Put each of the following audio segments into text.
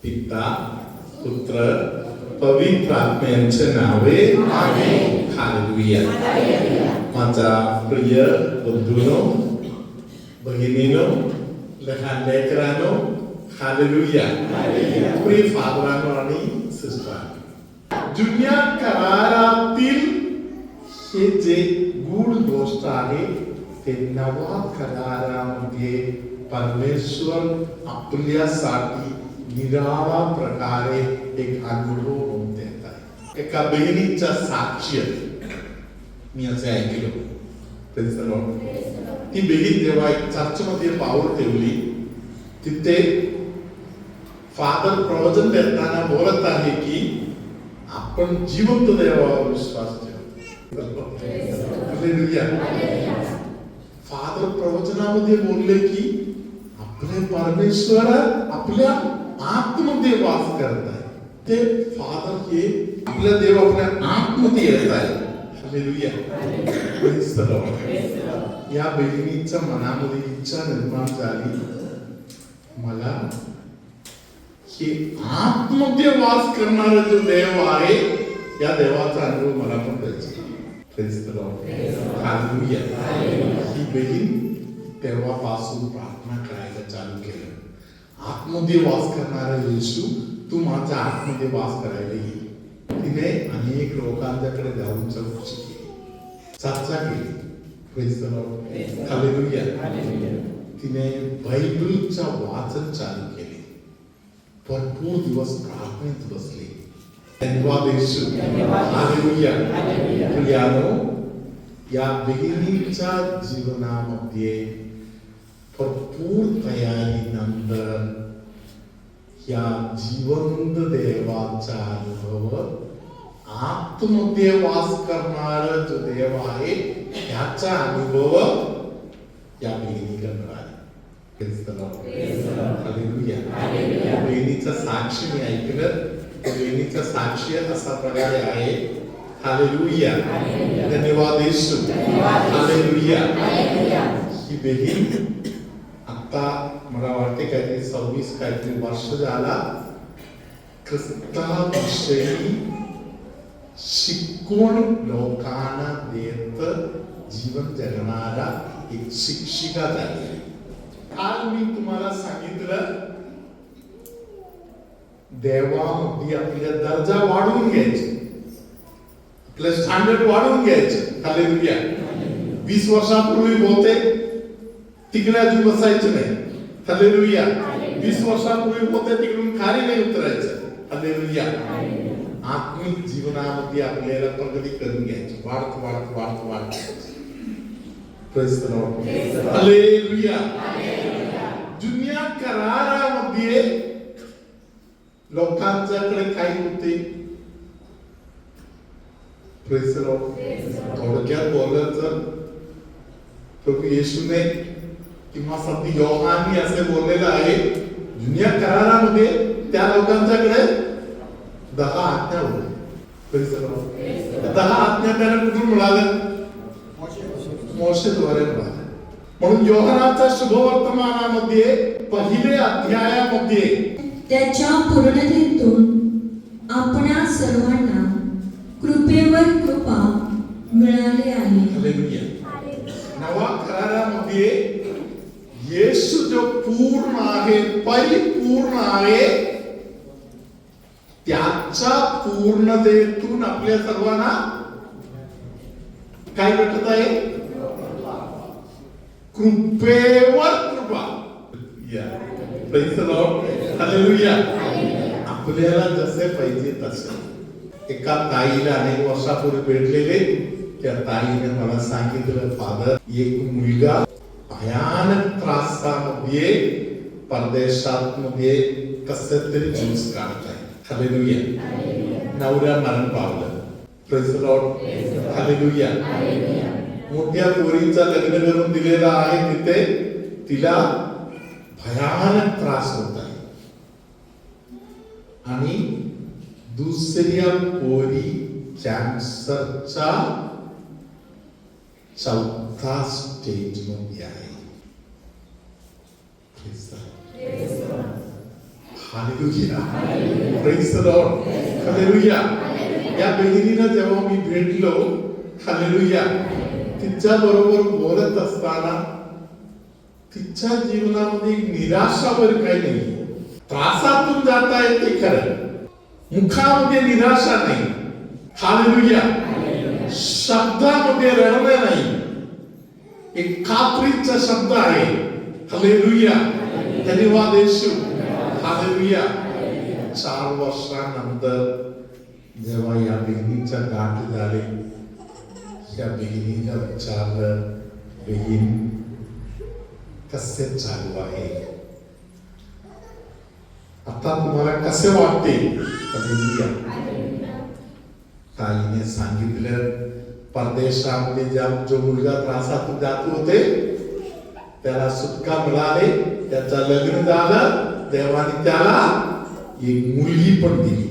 पिता पुत्र पवित्र आत्म्यांचे नावे आमेन. हालेलुया. माझा प्रिय बंधूंनो, भगिनीनो, लहान लेकरांनो, हालेलुया. प्रिय फादरांनो आणि सिस्टरांनो, जुन्या करारातील हे जे गूढ गोष्ट आहे ते नवा करारामध्ये परमेश्वर आपल्यासाठी निराळा प्रकारे एक अनुभव होऊन देत आहे. एका बहिणीच्या साक्षी मी असे ऐकलो. ती बहीण जेव्हा एक चर्चमध्ये पाऊल ठेवली, तिथे फादर प्रवचन देताना बोलत आहे की आपण जिवंत देवावर विश्वास ठेवतो. फादर प्रवचनामध्ये बोलले की आपले परमेश्वर आपल्या आतमध्ये वास करत आहे. ते फादर हे आपला देव आपल्या आतमध्ये येत आहे. हालेलुया. या बहिणीच्या मनामध्ये इच्छा निर्माण झाली, मला हे आतमध्ये वास करणारा जो देव आहे या देवाचा अनुभव मला पण द्यायचा. हालेलुया. ही बहीण तेव्हापासून प्रार्थना करायला चालू केलं. आतमध्ये वास करणारा येशू, तू माझ्या आतमध्ये वास करायला ये. तिने अनेक लोकांच्याकडे जाऊन चौकशी केली, चर्चा केली. हालेलुया. तिने बायबलचं वाचन चालू केले. भरपूर दिवस प्रार्थनेत बसले. धन्यवाद येशू. हालेलुया. प्रियानो, या बहिणीच्या जीवनामध्ये भरपूर तयारीनंतर या जिवंत देवाचा अनुभव, आतमध्ये वास करणारा जो देव आहे त्याचा अनुभव या बहिणीला मिळाला. बहिणीचा साक्षी मी ऐकलं. बहिणीचा साक्षी असा प्रकारे आहे. हालेलुया. धन्यवाद येशू. हालेलुया. ही बहीण आता मला वाटते काहीतरी 26 काहीतरी वर्ष झाला ख्रिस्ताविषयी शिकवून लोकांना देत जीवन जगणारा एक शिक्षिका झाली. काल मी तुम्हाला सांगितलं, देवामध्ये आपल्या दर्जा वाढवून घ्यायचे, आपलं स्टँडर्ड वाढवून घ्यायचं. हालेलुया. 20 वर्षापूर्वी होते तिकडे अजून बसायचं नाही. हालेलुया. 20 वर्षापूर्वी होते तिकडून खाली नाही उतरायचं. हालेलुया. आत्मिक जीवनामध्ये आपल्याला प्रगती करून घ्यायची, वाढत वाढत वाढत वाढत. Praise the lord. हालेलुया. जुन्या करारामध्ये लोकांच्याकडे काय होते? Praise the Lord. थोडक्यात बोलायचं, प्रभू येशूने किंवा संत योहानने असे बोललेलं आहे, जुन्या करारामध्ये त्या लोकांच्याकडे 10 आज्ञा होत्या. 10 आज्ञा त्यांना कुठून मिळाल्या? मोशेद्वारे मिळाल्या. म्हणून योहानाच्या शुभवर्तमानामध्ये पहिले अध्यायामध्ये त्याच्या पूर्णतेतून आपणा सर्वांना कृपेवर कृपा मिळाली आहे. हालेलुया. नवा करारामध्ये येशू जो पूर्ण आहे, परिपूर्ण आहे, त्याच्या पूर्णतेतून आपल्या सर्वांना काय भेटत आहे? कृपेवर कृपा. Praise the lord. हालेलुया. आपल्याला जसे पाहिजे तसे. एका ताईला अनेक वर्षापूर्वी भेटलेले, त्या ताईने मला सांगितलं, फादर, एक मुलगा भयानक त्रासामध्ये परदेशात मध्ये कसं तरी ज्यूस काढत आहे. हालेलुया. नवरा मरण पावलं. Praise the lord. हालेलुया. मोठ्या पोरीचा लग्न करून दिलेला आहे, तिथे तिला भयानक त्रास होत आहे आणि दुसऱ्या पोरी कॅन्सरचा 4था स्टेज मध्ये आहे. Hallelujah. Praise the lord. Hallelujah. या बहिणीला जेव्हा मी भेटलो, हालेलुया, तिच्या बरोबर बोलत असताना तिच्या जीवनामध्ये निराशा वगैरे काही नाही. त्रासातून जाता येते खरं, मुखामध्ये निराशा नाही. हालेलुया. शब्दामध्ये रडणे नाही. एक खात्रीचा शब्द आहे. हालेलुया. धन्यवाद येशू. हालेलुया. 4 वर्षानंतर जेव्हा या बहिणीच्या गाठ झाले, या बहिणीला विचारलं, बहीण कसे चालू आहे, आता तुम्हाला कसे वाटते? हालेलुया. ताईने सांगितलं, परदेशामध्ये जो मुलगा त्रासातून जात होते त्याला सुटका मिळाले, त्याचं लग्न झालं, देवाने त्याला एक मुलगी पण दिली.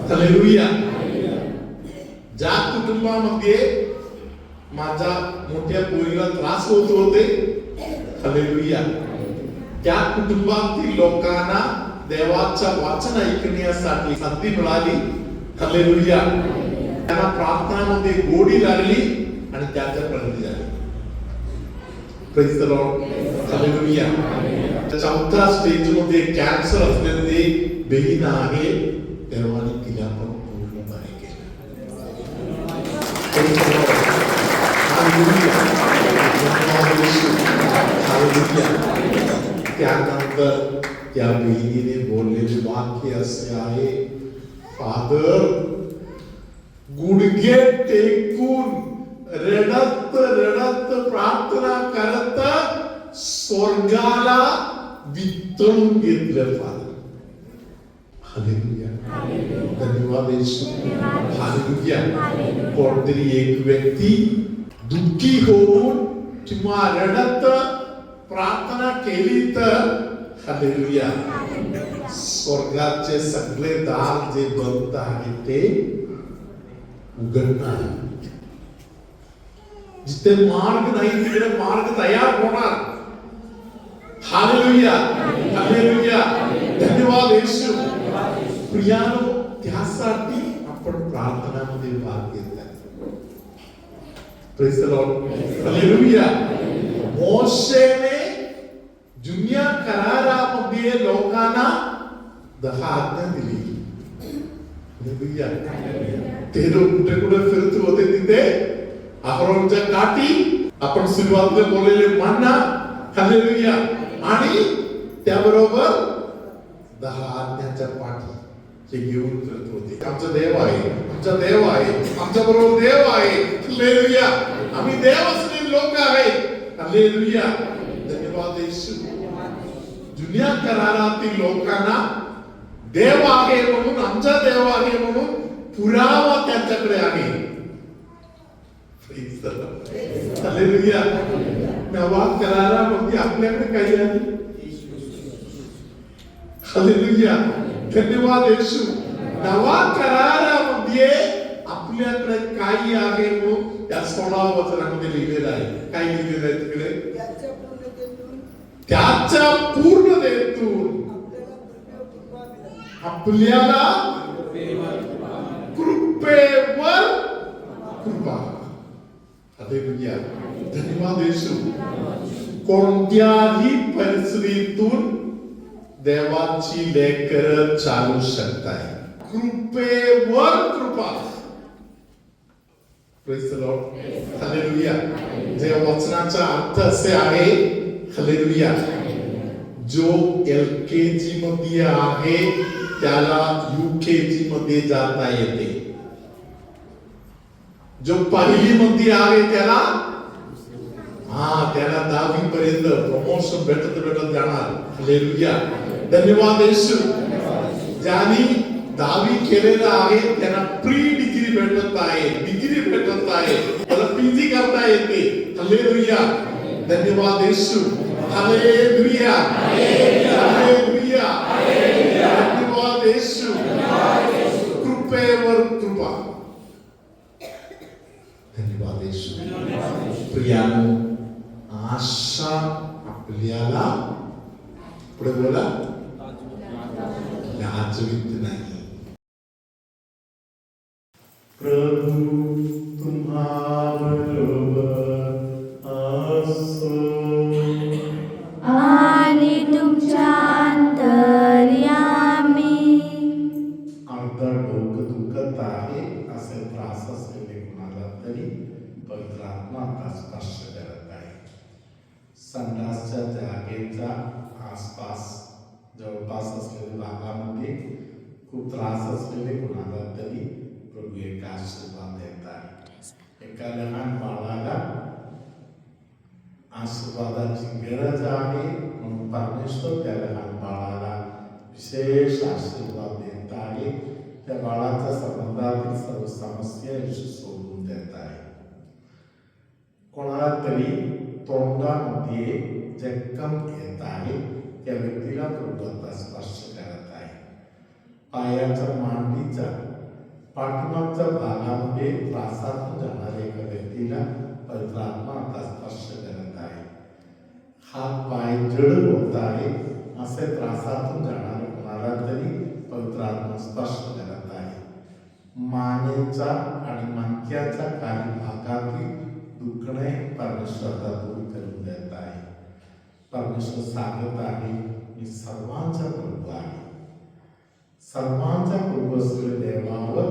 हालेलुया. ज्या कुटुंबामध्ये माझ्या मोठ्या पोरीला त्रास होत होते, हालेलुया, त्या कुटुंबातील लोकांना देवाचं वचन ऐकण्यासाठी संधी मिळाली. हालेलुया. त्यांना प्रार्थनामध्ये गोडी लागली आणि त्याच्या प्रगती झाली. Praise the lord. हालेलुया. 4थ्या स्टेज मध्ये कॅन्सर असलेले बहीण आहे, देवाने तिला पण पूर्ण बरे केलं. Praise the lord. Hallelujah. Hallelujah. त्यानंतर त्या बहिणीने बोललेले वाक्य असे आहे, फादर, गुडघे टेकून रडत रडत प्रार्थना करत स्वर्गाला वितळून घेतलं फादर. हालेलुया. धन्यवाद येशू. हालेलुया. कोणतरी एक व्यक्ती दुःखी होऊन किंवा रडत प्रार्थना केली तर, हालेलुया, स्वर्गाचे सगळे दार जे बंद आहेत ते उघडणार. जिथे मार्ग नाही तिकडे मार्ग तयार होणार. हालेलुया. हालेलुया. धन्यवाद येशू. प्रियानो, त्यासाठी आपण प्रार्थनामध्ये भाग घेतला. Praise the lord. हालेलुया. मोशेने जुन्या करारामध्ये लोकांना 10 आज्ञा दिली. हालेलुया. ते लोक कुठे कुठे फिरत होते, तिथे अहरोनच्या काठी आपण सुरुवातीला बोललेले मन्ना, हालेलुया, आणि त्याबरोबर 10 आज्ञाच्या पाठी ते घेऊन फिरत होते. आमचा देव आहे, आमचा देव आहे, आमच्या बरोबर देव आहे. हालेलुया. आम्ही देव असलेले लोक आहेत. हालेलुया. धन्यवाद येशू. जुन्या करारातील लोकांना देव आहे म्हणून, आमचा देव आहे म्हणून पुरावा त्यांच्याकडे आहे. हालेलुया. नवा करारामध्ये आपल्याकडे काही आहे. हालेलुया. धन्यवाद येशू. नवा करारामध्ये आपल्याकडे काही आहे म्हणून त्या 16 वचनामध्ये लिहिलेलं आहे. काय लिहिलेलं आहे तिकडे? त्याच्या पूर्णतेतून आपल्याला कृपेवर कृपा. हालेलुया. धन्यवाद येशू. कोणत्याही परिस्थितीतून देवाची लेकरं चालू शकतात. कृपेवर कृपा. Praise the lord. हालेलुया. जे वचनाचा अर्थ असे आहे, हालेलुया, जो LKG मध्ये आहे त्याला UKG मध्ये जाता येते. जो पहिली मध्ये आहे त्याला त्याला 10वी पर्यंत प्रमोशन भेटत भेटत जाणार. हालेलुया. धन्यवाद येशू. ज्यांनी 10वी केलेलं आहे त्यांना प्री डिग्री भेटत आहे, डिग्री भेटत आहे, त्याला PG करता येते. हालेलुया. धन्यवाद येशू. हालेलुया. हालेलुया. धन्यवाद येशू. कृपेवर कृपा. धन्यवाद येशू. प्रियानो, आशा आपल्याला पुढे बोला लाजवीत नाही. प्रभू तुम्हाबरोबर असो आणि तुमच्या अंतर्यामी. अर्ध डोकं दुखत आहे असे त्रास असलेले कुणाला तरी पवित्र आत्मा आता स्पर्श करत आहे. संडासच्या जागेच्या आसपास जवळपास असलेल्या भागामध्ये खूप त्रास असलेले कुणाला तरी प्रभू एक आशीर्वाद देत आहे. एका लहान बाळाला आशीर्वादाची गरज आहे म्हणून परमेश्वर त्या लहान बाळाला विशेष आशीर्वाद देत आहे. त्या बाळाच्या संबंधातील सर्व समस्या येशू सोडून देत आहे. कोणाला तरी तोंडामध्ये जखम येत आहे त्या व्यक्तीला प्रभू आता स्पर्श करत आहे. पायाच्या मांडीच्या पाठीमागच्या भागामध्ये त्रासातून जाणाऱ्या एका व्यक्तीला पवित्र आत्मा आता स्पर्श करत आहे. हात पाय जड होत आहे असे त्रासातून जाणाऱ्या कोणाला तरी पवित्र आत्मा स्पर्श करत आहे. मानेचा आणि मणक्याच्या काही भागातील दुखणे परमेश्वर आता दूर करून देत आहे. परमेश्वर सांगत आहे मी सर्वांचा प्रभू आहे. सर्वांचा प्रभू असलेल्या देवावर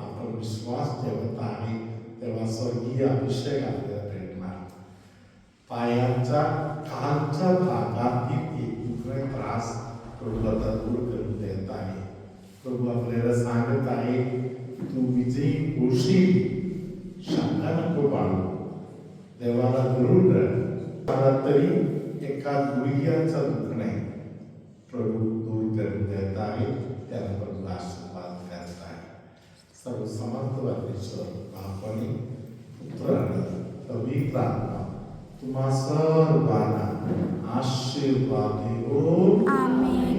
आपण विश्वास ठेवत आहे तेव्हा स्वर्गीय अभिषेक आपल्याला भेटणार. पायाच्या खालच्या भागातील एक दुखणे त्रास प्रभू आता दूर करून देत आहे. प्रभू आपल्याला सांगत आहे तू विजयी होशील, शंका नको बाळू, देवाला धरून राह. तरी एका गुडघ्याचा दुखणे प्रभू दूर करून देत आहे. त्याला प्रभू आशीर्वाद करत आहे. सर्व समर्थ परमेश्वर बापाने पुत्राने पवित्र आत्मा तुम्हा सर्वांना आशीर्वाद देवो. आमेन.